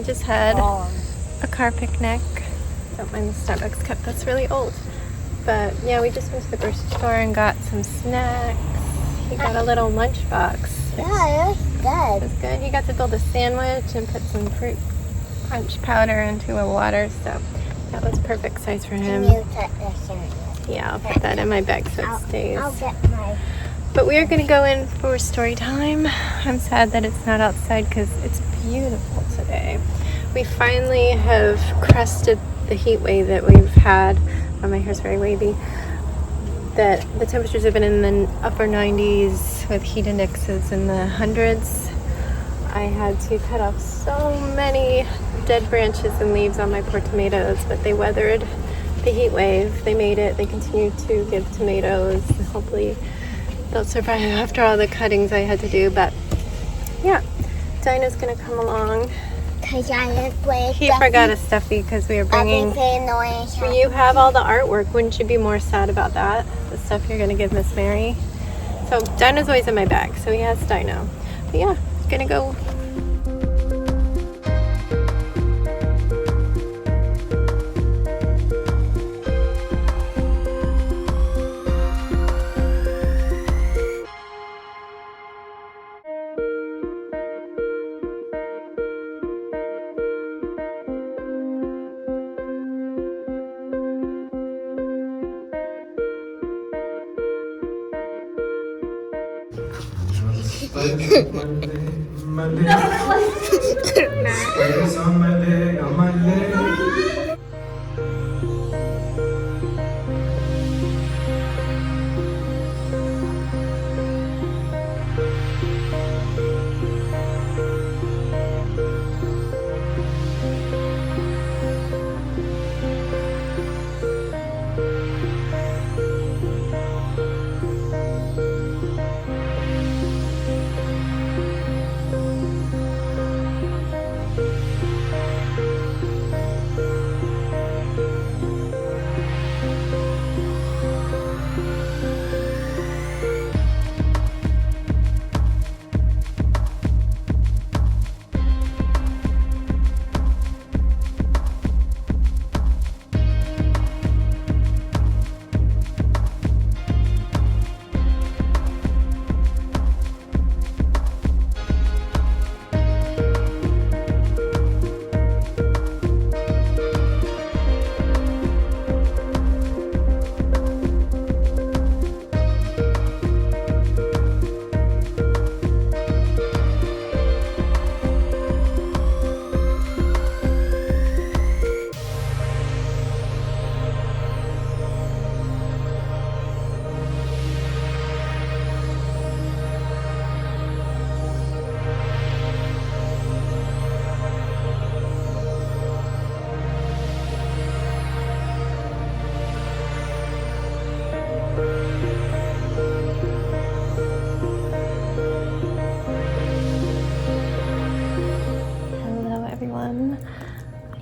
just had a car picnic. Don't mind the Starbucks cup, that's really old. But yeah, we just went to the grocery store and got some snacks. He got a little lunchbox. Yeah, it was good. It was good. He got to build a sandwich and put some fruit punch powder into a water, so that was perfect size for him. And you put the sandwich. Yeah, I'll put that in my bag so it stays. I'll get my... But we are going to go in for story time. I'm sad that it's not outside because it's beautiful today. We finally have crested the heat wave that we've had. Oh, my hair's very wavy. That the temperatures have been in the upper 90s with heat indexes in the hundreds. I had to cut off so many dead branches and leaves on my poor tomatoes, but they weathered the heat wave. They made it. They continue to give tomatoes. Hopefully they'll survive after all the cuttings I had to do. But yeah, Dinah's gonna come along. Because I look He forgot a stuffy because we were bringing... You have all the artwork. Wouldn't you be more sad about that? The stuff you're gonna give Miss Mary. So Dinah's always in my bag, so he has Dinah. But yeah, gonna go.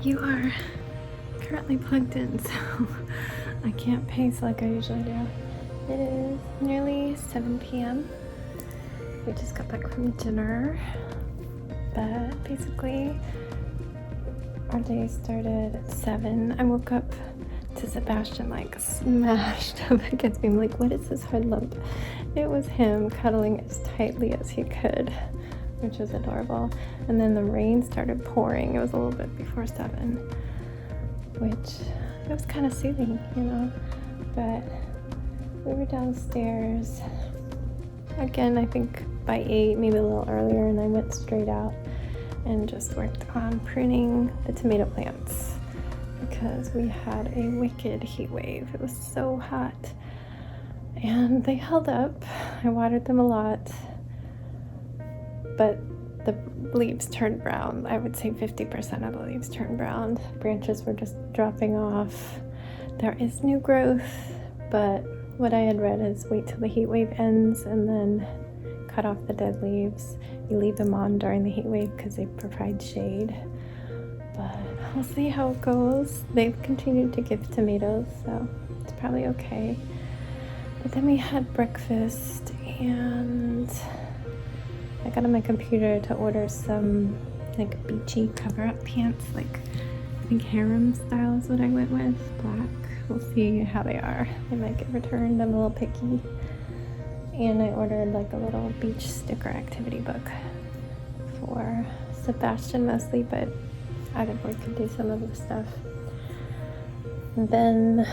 You are currently plugged in, so I can't pace like I usually do. It is nearly 7 p.m. We just got back from dinner, but basically our day started at 7. I woke up to Sebastian like smashed up against me. I'm like, what is this hard lump? It was him cuddling as tightly as he could, which was adorable. And then the rain started pouring. It was a little bit before 7, which it was kind of soothing, you know. But we were downstairs again, I think by 8, maybe a little earlier, and I went straight out and just worked on pruning the tomato plants because we had a wicked heat wave. It was so hot and they held up. I watered them a lot, but the leaves turned brown. I would say 50% of the leaves turned brown. Branches were just dropping off. There is new growth, but what I had read is wait till the heat wave ends and then cut off the dead leaves. You leave them on during the heat wave because they provide shade. But we'll see how it goes. They've continued to give tomatoes, so it's probably okay. But then we had breakfast and I got on my computer to order some like beachy cover-up pants, like I think harem style is what I went with, black. We'll see how they are. They might get returned. I'm a little picky. And I ordered like a little beach sticker activity book for Sebastian mostly, but either boy could do some of the stuff. And then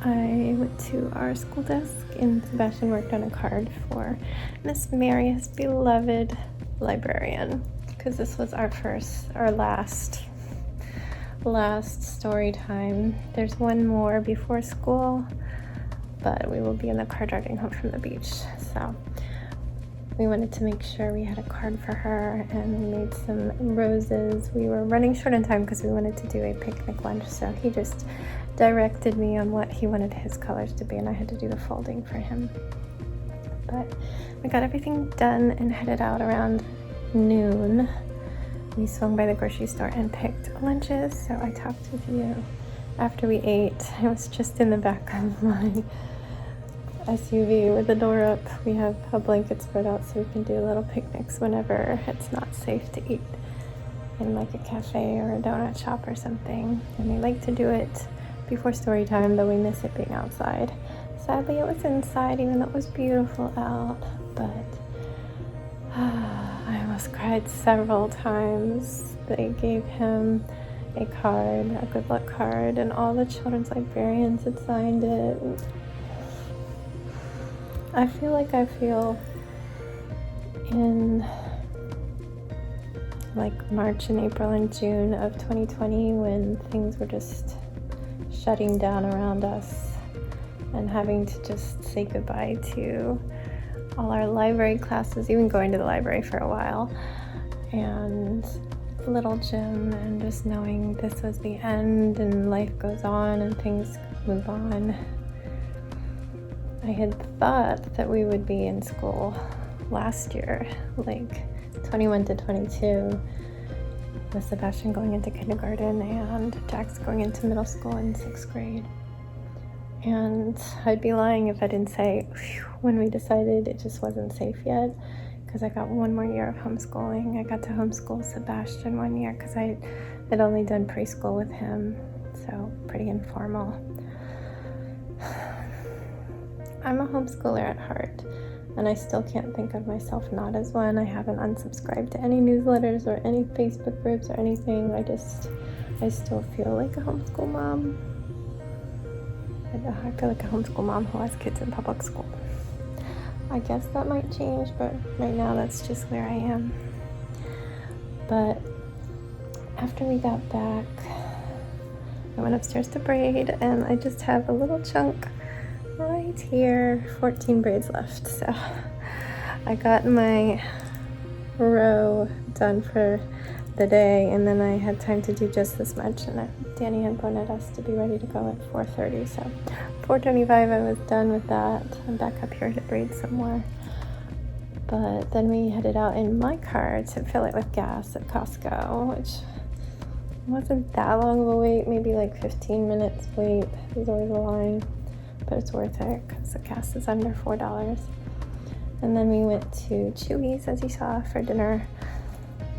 I went to our school desk and Sebastian worked on a card for Miss Marius' beloved librarian, because this was our last story time. There's one more before school, but we will be in the car driving home from the beach. So we wanted to make sure we had a card for her, and we made some roses. We were running short on time because we wanted to do a picnic lunch, so he just directed me on what he wanted his colors to be, and I had to do the folding for him. But we got everything done and headed out around noon. We swung by the grocery store and picked lunches, so I talked with you after we ate. I was just in the back of my SUV with the door up. We have a blanket spread out so we can do little picnics whenever it's not safe to eat in like a cafe or a donut shop or something. And we like to do it before story time, though we miss it being outside. Sadly, it was inside even though it was beautiful out, but I almost cried several times. They gave him a card, a good luck card, and all the children's librarians had signed it. I feel like I feel in like March and April and June of 2020 when things were just shutting down around us and having to just say goodbye to all our library classes, even going to the library for a while, and little gym, and just knowing this was the end and life goes on and things move on. I had thought that we would be in school last year, like 21 to 22, with Sebastian going into kindergarten and Jax going into middle school in 6th grade. And I'd be lying if I didn't say when we decided it just wasn't safe yet, because I got one more year of homeschooling. I got to homeschool Sebastian 1 year because I had only done preschool with him, so pretty informal. I'm a homeschooler at heart, and I still can't think of myself not as one. I haven't unsubscribed to any newsletters or any Facebook groups or anything. I still feel like a homeschool mom. I feel like a homeschool mom who has kids in public school. I guess that might change, but right now that's just where I am. But after we got back, I went upstairs to braid, and I just have a little chunk right here, 14 braids left. So I got my row done for the day, and then I had time to do just this much, and Danny had wanted us to be ready to go at 4:30, so 4:25 I was done with that. I'm back up here to braid some more. But then we headed out in my car to fill it with gas at Costco, which wasn't that long of a wait, maybe like 15 minutes wait. There's always a line, but it's worth it because the gas is under $4. And then we went to Chewy's, as you saw, for dinner,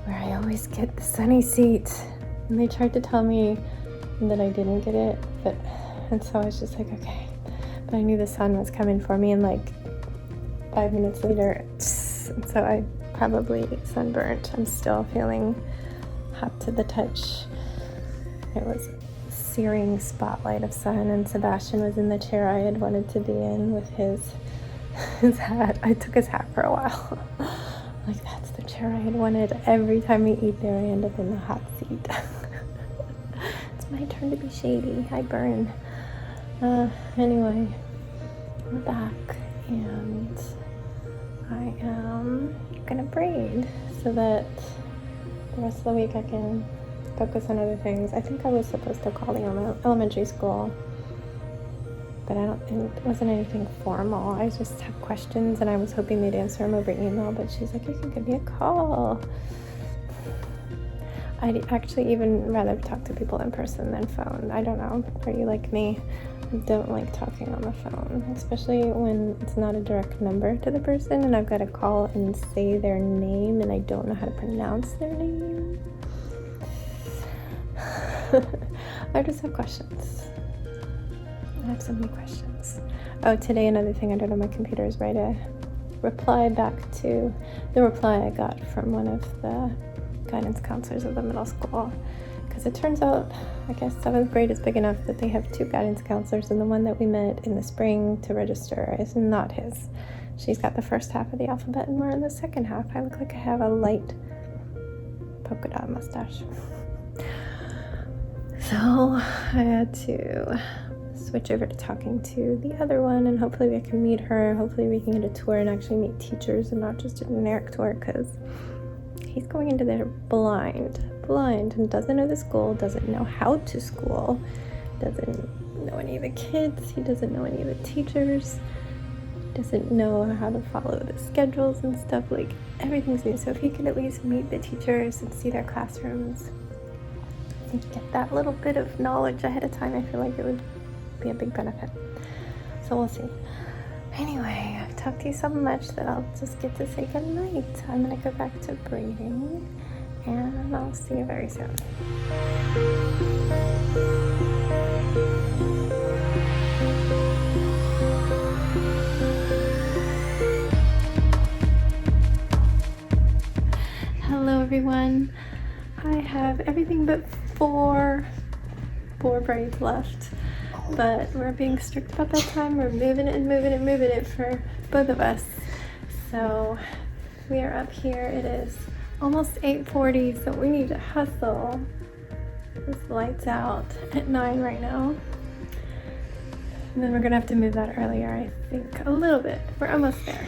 where I always get the sunny seat. And they tried to tell me that I didn't get it, and so I was just like, okay. But I knew the sun was coming for me, and like 5 minutes later, and so I probably sunburnt. I'm still feeling hot to the touch. It was a searing spotlight of sun, and Sebastian was in the chair I had wanted to be in with his hat. I took his hat for a while. Like, that's the chair I had wanted. Every time we eat there, I end up in the hot seat. It's my turn to be shady. I burn. Anyway, we're back, and I am gonna braid so that the rest of the week I can focus on other things. I think I was supposed to call the elementary school, but it wasn't anything formal. I just have questions, and I was hoping they'd answer them over email, but she's like, you can give me a call. I'd actually even rather talk to people in person than phone. I don't know. Are you like me? don't like talking on the phone, especially when it's not a direct number to the person and I've got to call and say their name and I don't know how to pronounce their name. I just have questions. I have so many questions. Oh, today another thing I did on my computer is write a reply back to the reply I got from one of the guidance counselors of the middle school. Because it turns out, I guess 7th grade is big enough that they have 2 guidance counselors, and the one that we met in the spring to register is not his. She's got the first half of the alphabet and we're in the second half. I look like I have a light polka dot mustache. So I had to switch over to talking to the other one, and hopefully we can meet her. Hopefully we can get a tour and actually meet teachers and not just a generic tour, because he's going into there blind and doesn't know the school, doesn't know how to school, doesn't know any of the kids, he doesn't know any of the teachers, doesn't know how to follow the schedules and stuff. Like, everything's new. So if he could at least meet the teachers and see their classrooms and get that little bit of knowledge ahead of time, I feel like it would be a big benefit. So we'll see. Anyway, I've talked to you so much that I'll just get to say goodnight. I'm gonna go back to breathing, and I'll see you very soon. Hello everyone. I have everything but four braids left. But we're being strict about that time. We're moving it for both of us. So we are up here. It is almost 8:40, so we need to hustle. This light's out at 9 right now. And then we're gonna have to move that earlier, I think, a little bit. We're almost there.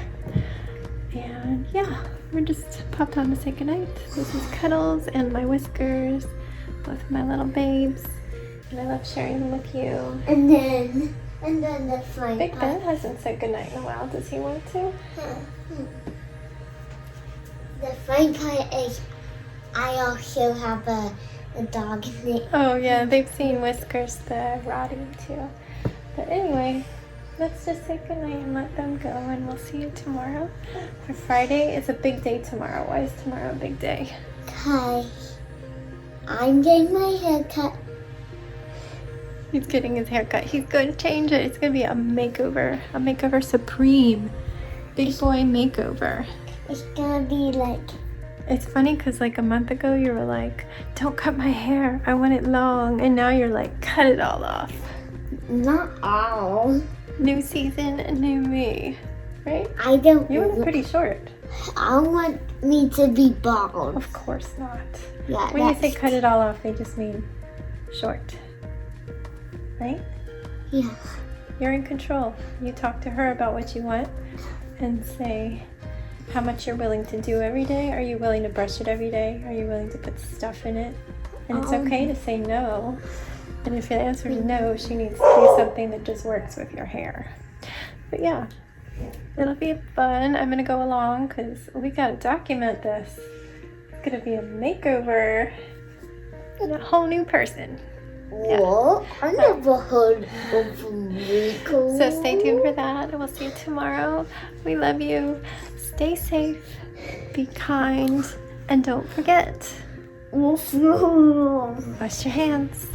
And yeah, we're just popped on to say goodnight. This is Cuddles and my Whiskers, both of my little babes. And I love sharing them with you. And then the flying Big Ben hasn't said goodnight in a while. Does he want to? The flying part is I also have a dog in it. Oh yeah, they've seen Whiskers the Roddy too. But anyway, let's just say goodnight and let them go, and we'll see you tomorrow. For Friday is a big day tomorrow. Why is tomorrow a big day? Because I'm getting my hair cut. He's getting his hair cut. He's going to change it. It's going to be a makeover supreme. Big boy makeover. It's gonna be like... It's funny because like a month ago you were like, don't cut my hair, I want it long. And now you're like, cut it all off. Not all. New season, new me. Right? I don't... You want it pretty short. I want me to be bald. Of course not. Yeah, When you say cut it all off, they just mean short. Right? Yeah. You're in control. You talk to her about what you want and say how much you're willing to do every day. Are you willing to brush it every day? Are you willing to put stuff in it? And it's okay to say no. And if the answer is no, she needs to do something that just works with your hair. But yeah, it'll be fun. I'm gonna go along because we gotta document this. It's gonna be a makeover and a whole new person. Yeah. What? I never heard of a makeover. So stay tuned for that, and we'll see you tomorrow. We love you. Stay safe, be kind, and don't forget, wash your hands.